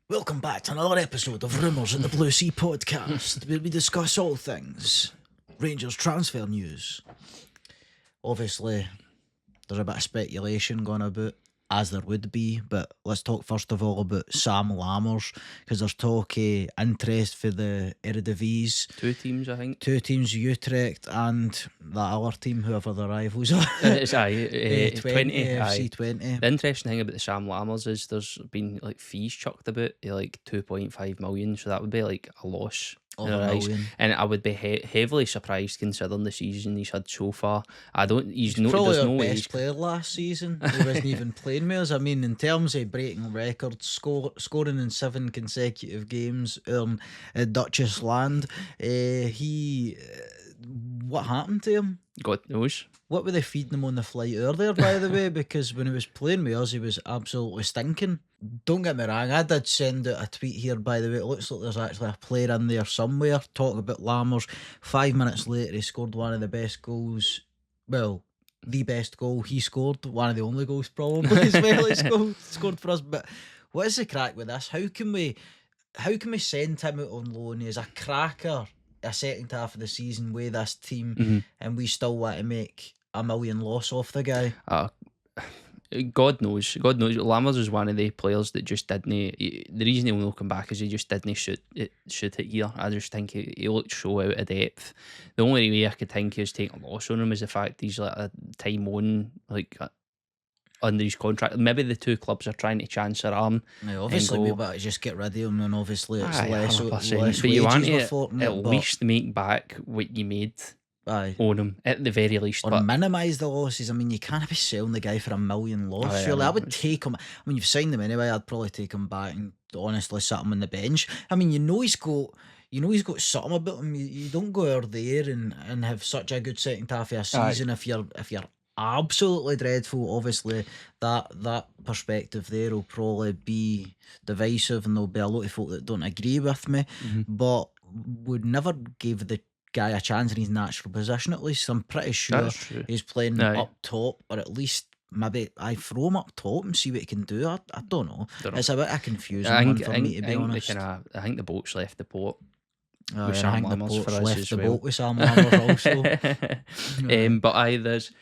Welcome back to another episode of Rumours in the BlueSea podcast, where we discuss all things Rangers transfer news. Obviously, there's a bit of speculation going about, as there would be, but let's talk first of all about Sam Lammers, because there's talk of interest for the Eredivisie. Two teams, I think. Two teams, Utrecht and that other team, whoever the rivals are. It's 20, 20. AFC 20. The interesting thing about the Sam Lammers is there's been like fees chucked about, like 2.5 million, so that would be like a loss. Of a million. And I would be heavily surprised considering the season he's had so far. He's Probably there's our no best player last season. He wasn't even playing with us. I mean, in terms of breaking records, scoring in 7 consecutive games in Duchess land, what happened to him? God knows. What were they feeding him on the flight earlier, by the way? Because when he was playing with us, he was absolutely stinking. Don't get me wrong, I did send out a tweet here, by the way. It looks like there's actually a player in there somewhere talking about Lammers. 5 minutes later, he scored one of the best goals. Well, the best goal he scored. One of the only goals, probably, as well, he scored for us. But what is the crack with this? How can we send him out on loan? He's a cracker a second half of the season with this team, and we still want to make a million loss off the guy. God knows. Lammers is one of the players that just didn't. The reason he'll not come back is he just didn't shoot it here. I just think he looked so out of depth. The only way I could think he was taking a loss on him is the fact he's like a time on, like under his contract. Maybe the two clubs are trying to chance their arm. Now, obviously, we better just get rid of him, and obviously it's less 100%. But you want to at least make back what you made. On him at the very least, or minimise the losses. I mean, you can't be selling the guy for a million loss. Surely, I would take him. I mean, you've signed him anyway. I'd probably take him back and honestly sit him on the bench. I mean, he's got something about him. You don't go out there and have such a good second half of a season if you're absolutely dreadful. Obviously, that perspective there will probably be divisive, and there'll be a lot of folk that don't agree with me. But would never give the guy a chance in his natural position. At least I'm pretty sure he's playing up top, or at least maybe I throw him up top and see what he can do. I don't know. It's a bit of confusing one for me, to be honest. I think the boat's left the port. I think the boat's left the boat with Sam Lammers also. But there's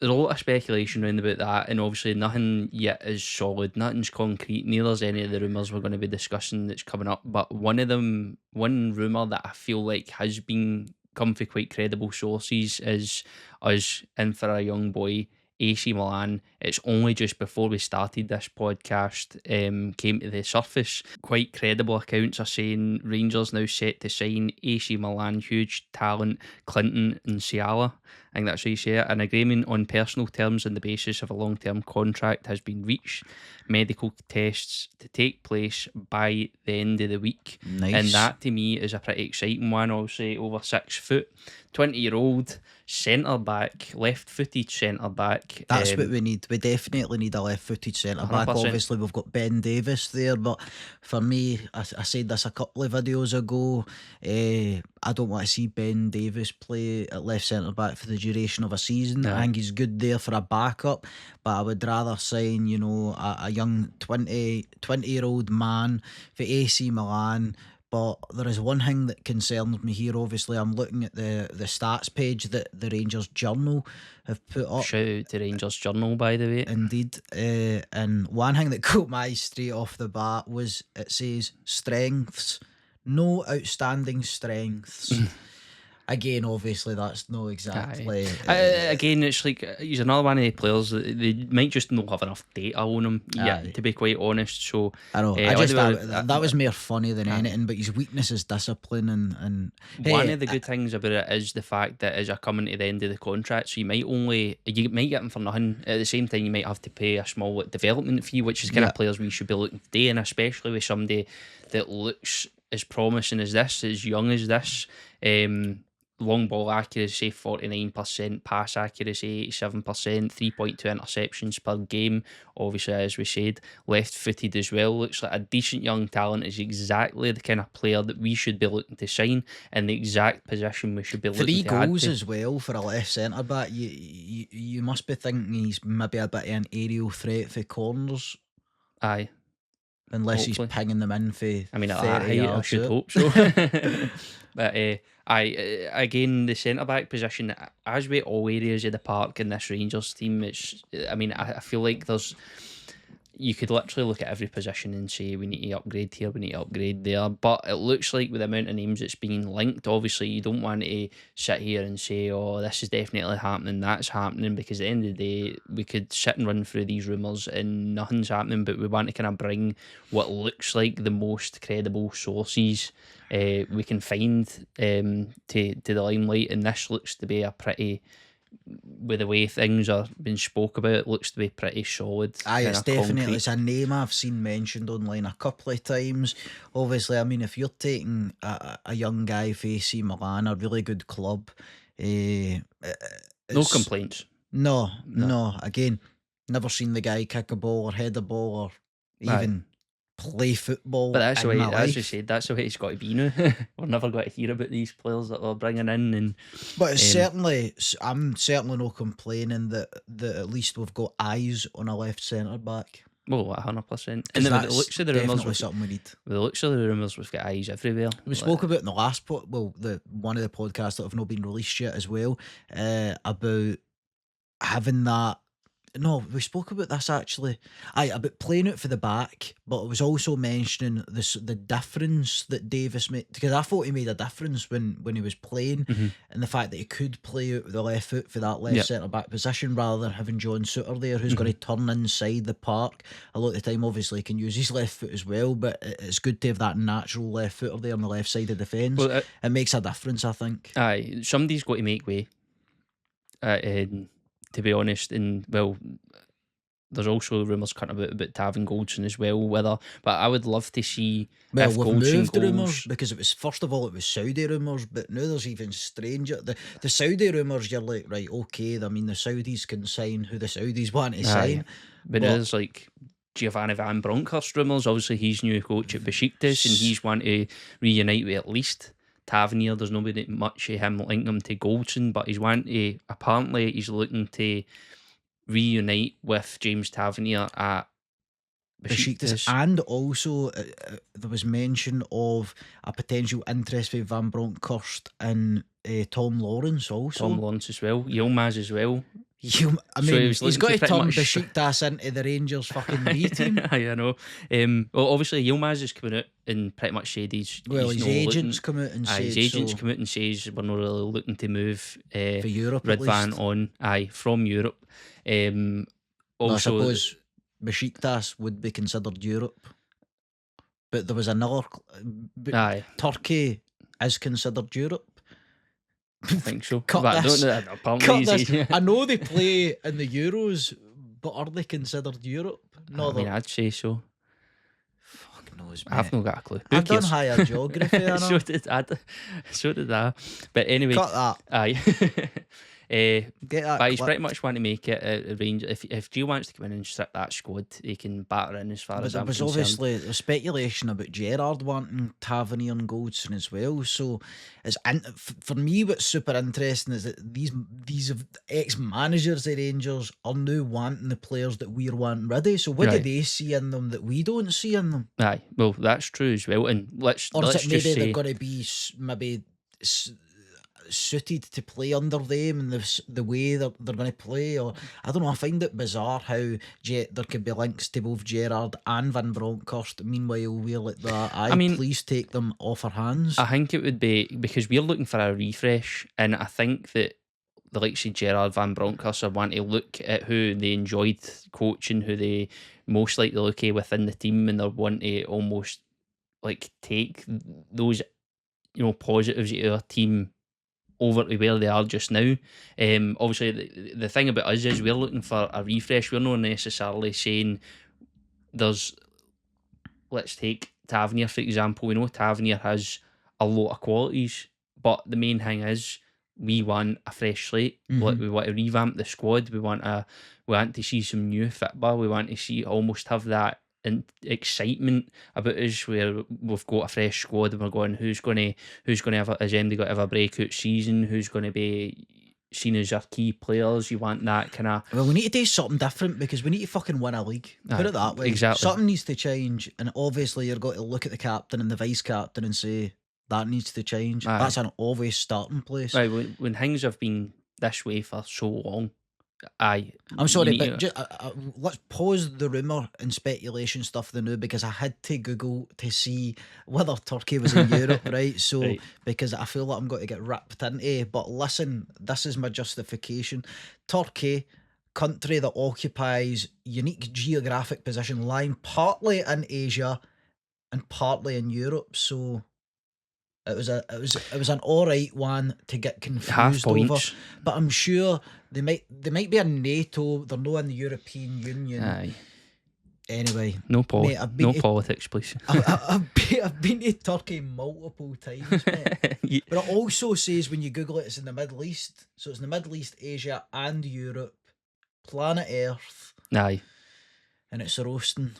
a lot of speculation around about that, and obviously nothing yet is solid, nothing's concrete. Neither's any of the rumours we're going to be discussing that's coming up. But one rumour that I feel like has been come from quite credible sources is us in for a young boy, AC Milan. It's only just before we started this podcast came to the surface. Quite credible accounts are saying Rangers now set to sign AC Milan huge talent Clinton Nsiala. I think that's how you say it. An agreement on personal terms on the basis of a long-term contract has been reached. Medical tests to take place by the end of the week. Nice. And that to me is a pretty exciting one. Obviously over 6 foot, 20-year-old centre-back, left-footed centre-back. That's what we need. We definitely need a left-footed centre-back. 100%. Obviously, we've got Ben Davis there, but for me, I said this a couple of videos ago, I don't want to see Ben Davis play at left centre-back for the duration of a season. I think he's good there for a backup, but I would rather sign, a young 20-year-old man for AC Milan. But there is one thing that concerns me here. Obviously, I'm looking at the stats page that the Rangers Journal have put up. Shout out to Rangers Journal, by the way. Indeed. And one thing that caught my eye straight off the bat was it says strengths, no outstanding strengths. Again, obviously, that's no exactly. Again, it's like he's another one of the players that they might just not have enough data on him yet, to be quite honest. So I know. That was more funny than anything. But his weakness is discipline, and one of the good things about it is the fact that as you're coming to the end of the contract, so you might get him for nothing. At the same time, you might have to pay a small development fee, which is kind of players we should be looking to do, and especially with somebody that looks as promising as this, as young as this. Long ball accuracy 49%, pass accuracy 87%, 3.2 interceptions per game. Obviously, as we said, left-footed as well. Looks like a decent young talent. Is exactly the kind of player that we should be looking to sign, and the exact position we should be looking to add to. 3 goals as well for a left centre back. You must be thinking he's maybe a bit of an aerial threat for corners. Aye. unless hopefully. he's pinging them in for I mean, 30 I yards should out. hope so. But again, the centre back position, as with all areas of the park in this Rangers team, I feel like you could literally look at every position and say we need to upgrade here, we need to upgrade there. But it looks like with the amount of names that's being linked, obviously you don't want to sit here and say, oh, this is definitely happening, that's happening, because at the end of the day, we could sit and run through these rumours and nothing's happening, but we want to kind of bring what looks like the most credible sources we can find to the limelight, and this looks to be a pretty, with the way things are being spoke about, it looks to be pretty solid. Aye, it's kinda definitely, concrete. it's a name I've seen mentioned online a couple of times. Obviously, I mean, if you're taking a young guy for AC Milan, a really good club, No it's complaints. no, No. no. Again, never seen the guy kick a ball or head a ball or Aye. even play football. But that's the in way, my as you life. said, that's the way it's got to be now. We're never going to hear about these players that we're bringing in. And But it's Um, certainly, I'm certainly not complaining that at least we've got eyes on a left centre back. well, 100%. And Because then with the that's looks of the rumours, definitely something we need. with the looks of the rumours, we've got eyes everywhere. We spoke about in the last the one of the podcasts that have not been released yet as well, about having that. No, we spoke about this actually. Aye, about playing it for the back, but it was also mentioning the difference that Davis made, because I thought he made a difference when he was playing, and the fact that he could play out with the left foot for that left Yep. centre back position rather than having John Souttar there, who's going to turn inside the park a lot of the time. Obviously, he can use his left foot as well, but it's good to have that natural left footer there on the left side of the defence. Well, It makes a difference, I think. aye, somebody's got to make way. To be honest, and well, there's also rumours cutting about Tavin Goldson as well. But I would love to see Well, if we've Goldson moved goes. rumours because it was, first of all, it was Saudi rumours, but now there's even stranger. The Saudi rumours, you're like, right, okay. I mean, the Saudis can sign who the Saudis want to sign. But there's like Giovanni Van Bronckhorst rumours. Obviously, he's new coach at Besiktas, and he's wanting to reunite with at least Tavernier. There's nobody much of him linking him to Goldson, but apparently he's looking to reunite with James Tavernier at Besiktas. And also, there was mention of a potential interest for Van Bronckhorst and Tom Lawrence also. Tom Lawrence as well, Yilmaz as well. I So mean, he was he's looking got to to pretty turn much- Besiktas into the Rangers fucking B team. I know. Well, obviously Yilmaz is coming out and pretty much said he's His not agents looking, come out and said his agents so come out and says we're not really looking to move for Europe at Ridvan least. on from Europe. Well, I Also, suppose Besiktas would be considered Europe, but there was another. aye, Turkey is considered Europe. I think so. Cut But I this. don't know. Apparently Cut he's- this. I know they play in the Euros, but are they considered Europe? No, I mean, they're- I'd say so. fuck knows, I've mate. not got a clue. Who I've done cares? higher geography. I so know. did I. So did I. But anyway, Cut that. aye. Get that. But he's clip. pretty much want to make it a range. If Gio wants to come in and strip that squad, he can batter in as far But as there I'm was concerned. obviously the speculation about Gerrard wanting Tavernier and Goldson as well. So it's for me, what's super interesting is that these ex-managers of Rangers are now wanting the players that we're wanting ready. So what Right. do they see in them that we don't see in them? Aye, well, that's true as well. And let's Or is let's it just maybe they're say, going to be maybe suited to play under them and the way they're going to play? Or I don't know. I find it bizarre how there could be links to both Gerrard and Van Bronckhorst. Meanwhile, we're like that. I mean, please take them off our hands. I think it would be because we're looking for a refresh, and I think that the likes of Gerard Van Bronckhorst want to look at who they enjoyed coaching, who they most like to look at within the team, and they want to almost like take those positives of our team over to where they are just now. Obviously, the thing about us is we're looking for a refresh. We're not necessarily saying there's. Let's take Tavernier for example. We know Tavernier has a lot of qualities, but the main thing is we want a fresh slate. Like we want to revamp the squad. We want to see some new football. We want to see almost have that excitement about us where we've got a fresh squad and we're going, who's going to have is MD going to have a breakout season? Who's going to be seen as your key players. You want that kind of. Well, we need to do something different because we need to fucking win a league. Put it that way. Exactly. Something needs to change, and obviously you're going to look at the captain and the vice captain and say that needs to change. Aye. That's an obvious starting place. Right, when things have been this way for so long, I'm sorry, but let's pause the rumour and speculation stuff now because I had to Google to see whether Turkey was in Europe, right? So, Right. because I feel like I'm going to get ripped into. But listen, this is my justification. Turkey, country that occupies unique geographic position, lying partly in Asia and partly in Europe. So it was an alright one to get confused over. But I'm sure they might be in NATO. They're not in the European Union. Aye. Anyway, No mate, politics, please. I've been to Turkey multiple times, mate. Yeah. But it also says when you Google it, it's in the Middle East. So it's in the Middle East, Asia, and Europe, planet Earth, Aye. and it's roasting.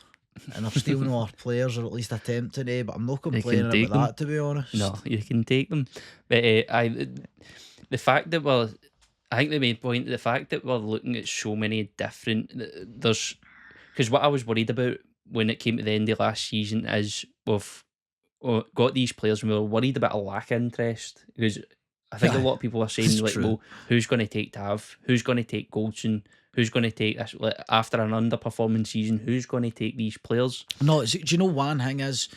And they're stealing all our players, or at least attempting to. But I'm not can complaining take about that, to be honest. No, you can take them. But the fact that I think the main point, the fact that we're looking at so many different, because what I was worried about when it came to the end of last season is we've got these players and we were worried about a lack of interest, because I think a lot of people were saying like, true. well, who's going to take Tav? Who's going to take Goldson? Who's going to take this? Like, after an underperforming season, who's going to take these players? No, do you know one thing is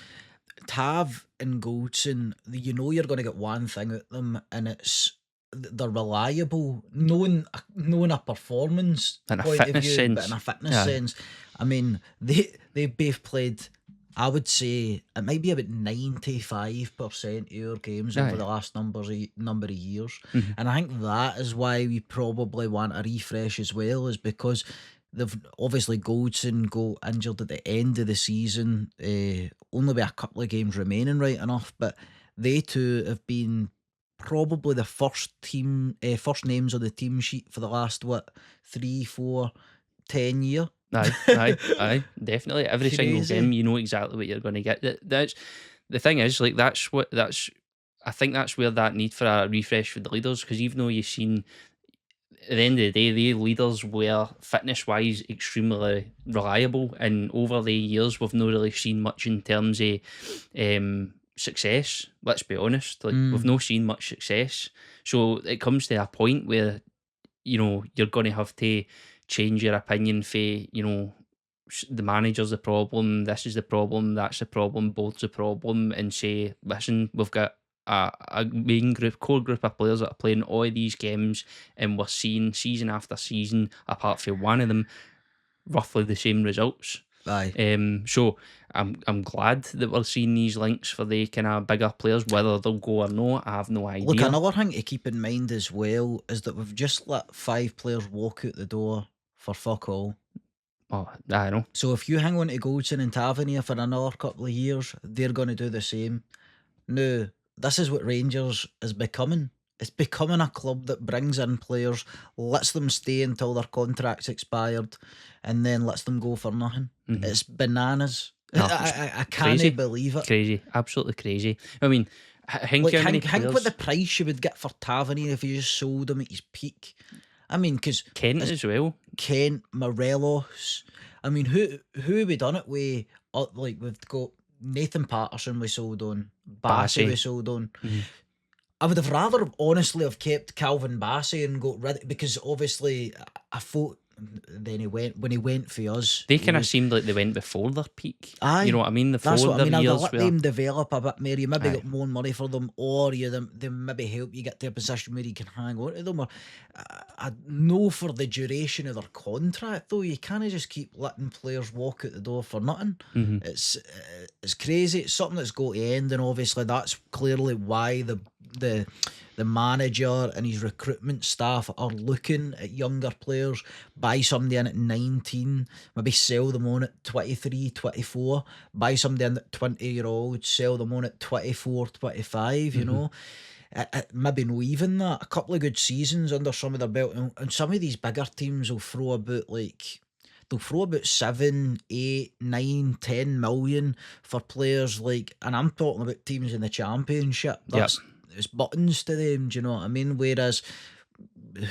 Tav and Goldson, you know you're going to get one thing out of them, and it's they're reliable, knowing a performance In a point fitness of view, sense. but in a fitness sense. I mean, they both played, I would say it might be about 95% of your games over the last number of years. And I think that is why we probably want a refresh as well, is because they've obviously Goldson got injured at the end of the season, only with a couple of games remaining, right enough, but they two have been probably the first names on the team sheet for the last 3, 4, 10 year. Aye, definitely. Every single Crazy. game, you know exactly what you're going to get. That's the thing is, like, I think that's where that need for a refresh for the leaders, because even though you've seen at the end of the day, the leaders were fitness wise extremely reliable, and over the years we've not really seen much in terms of success. Let's be honest, like we've not seen much success. So it comes to a point where you're going to have to change your opinion for the manager's the problem, this is the problem, that's the problem, both's the problem, and say, listen, we've got a main core group of players that are playing all of these games, and we're seeing season after season, apart from one of them, roughly the same results. Aye. So I'm glad that we're seeing these links for the kind of bigger players. Whether they'll go or not, I have no idea. Look, another thing to keep in mind as well is that we've just let 5 players walk out the door for fuck all. Oh, I know. So if you hang on to Goldson and Tavernier for another couple of years, they're going to do the same. Now, this is what Rangers is becoming. It's becoming a club that brings in players, lets them stay until their contract's expired, and then lets them go for nothing. It's bananas. No, I can't believe it. Crazy, absolutely crazy. I mean, think what the price you would get for Tavernier if you just sold him at his peak. I mean, because Kent as well. Kent, Morelos. I mean, who we done it with? Like, we've got Nathan Patterson we sold on, Bassey we sold on. I would have rather honestly have kept Calvin Bassey and got rid of, because obviously I thought then when he went for us, they kind of seemed like they went before their peak. Aye, you know what I mean? That's what I mean. Years Let them develop a bit more. You maybe get more money for them, or they maybe help you get to a position where you can hang on to them. Or I know for the duration of their contract, though, you can't just keep letting players walk out the door for nothing. It's crazy. It's something that's got to end, and obviously that's clearly why the manager and his recruitment staff are looking at younger players, buy somebody in at 19, maybe sell them on at 23, 24, buy somebody in at 20-year-old, sell them on at 24, 25, you know. Maybe no even that. A couple of good seasons under some of their belt, and some of these bigger teams will throw about 7, 8, 9, 10 million for players, like, and I'm talking about teams in the Championship. It's buttons to them, do you know what I mean? Whereas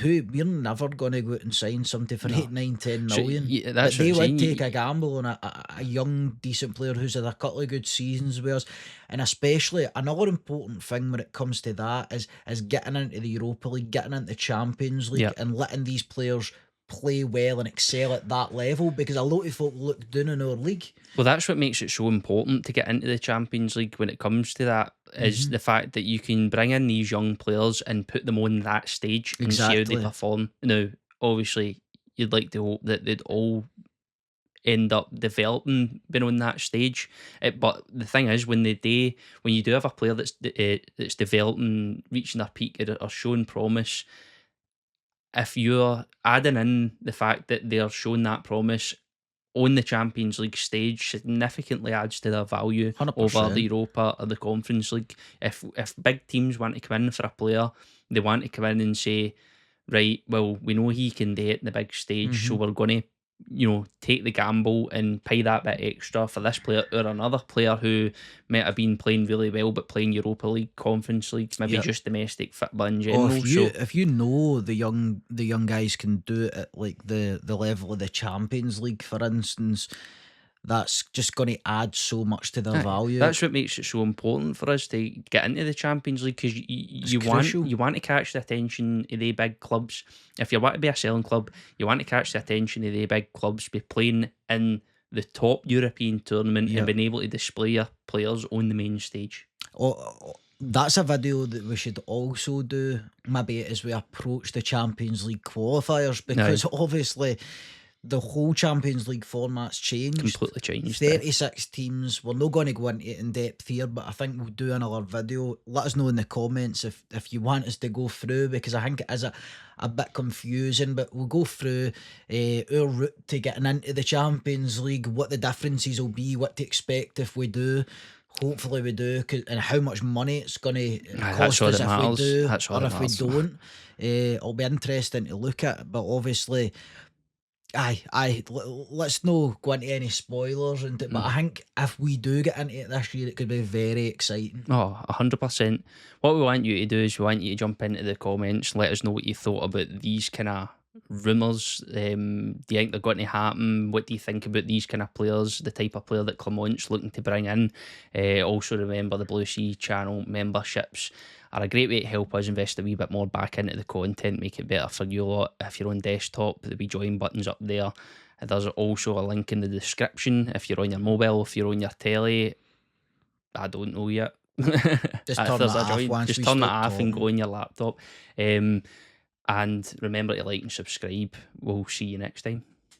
we're never going to go out and sign somebody for No. 8, 9, 10 So, million. yeah, But that's what they I'm would saying. take a gamble on a young, decent player who's had a couple of good seasons with us. And especially another important thing when it comes to that is getting into the Europa League, getting into the Champions League, Yeah. and letting these players play well and excel at that level, because a lot of folk look down on our league. Well, that's what makes it so important to get into the Champions League when it comes to that, is the fact that you can bring in these young players and put them on that stage and see how they Exactly. perform. Now, obviously, you'd like to hope that they'd all end up developing being on that stage. But the thing is, when you do have a player that's developing, reaching their peak or showing promise, if you're adding in the fact that they're showing that promise on the Champions League stage, significantly adds to their value over the 100%. Europa or the Conference League. If big teams want to come in for a player, they want to come in and say, right, well, we know he can do it in the big stage, so we're going to, take the gamble and pay that bit extra for this player or another player who might have been playing really well but playing Europa League, Conference League, maybe Yep. just domestic football in Or general. if you know the young guys can do it at like the level of the Champions League, for instance, that's just going to add so much to their value. That's what makes it so important for us to get into the Champions League, because you crucial. want to catch the attention of the big clubs. If you want to be a selling club, you want to catch the attention of the big clubs by playing in the top European tournament Yep. and being able to display your players on the main stage. That's a video that we should also do, maybe as we approach the Champions League qualifiers, because obviously the whole Champions League format's changed. Completely changed. 36 teams. We're not going to go into it in depth here, but I think we'll do another video. Let us know in the comments if you want us to go through, because I think it is a bit confusing, but we'll go through our route to getting into the Champions League, what the differences will be, what to expect if we do. Hopefully we do, and how much money it's going to cost us if we do or if we don't. It'll be interesting to look at, but obviously, let's not go into any spoilers, but I think if we do get into it this year, it could be very exciting. Oh, 100%. What we want you to do is we want you to jump into the comments, let us know what you thought about these kind of rumours. Do you think they're going to happen? What do you think about these kind of players, the type of player that Clermont's looking to bring in? Also remember, the BlueSea channel memberships are a great way to help us invest a wee bit more back into the content, make it better for you lot. If you're on desktop, there'll be join buttons up there. There's also a link in the description if you're on your mobile, if you're on your telly. I don't know yet. Just turn it off once Just we turn it stop off and talking. go on your laptop. And remember to like and subscribe. We'll see you next time.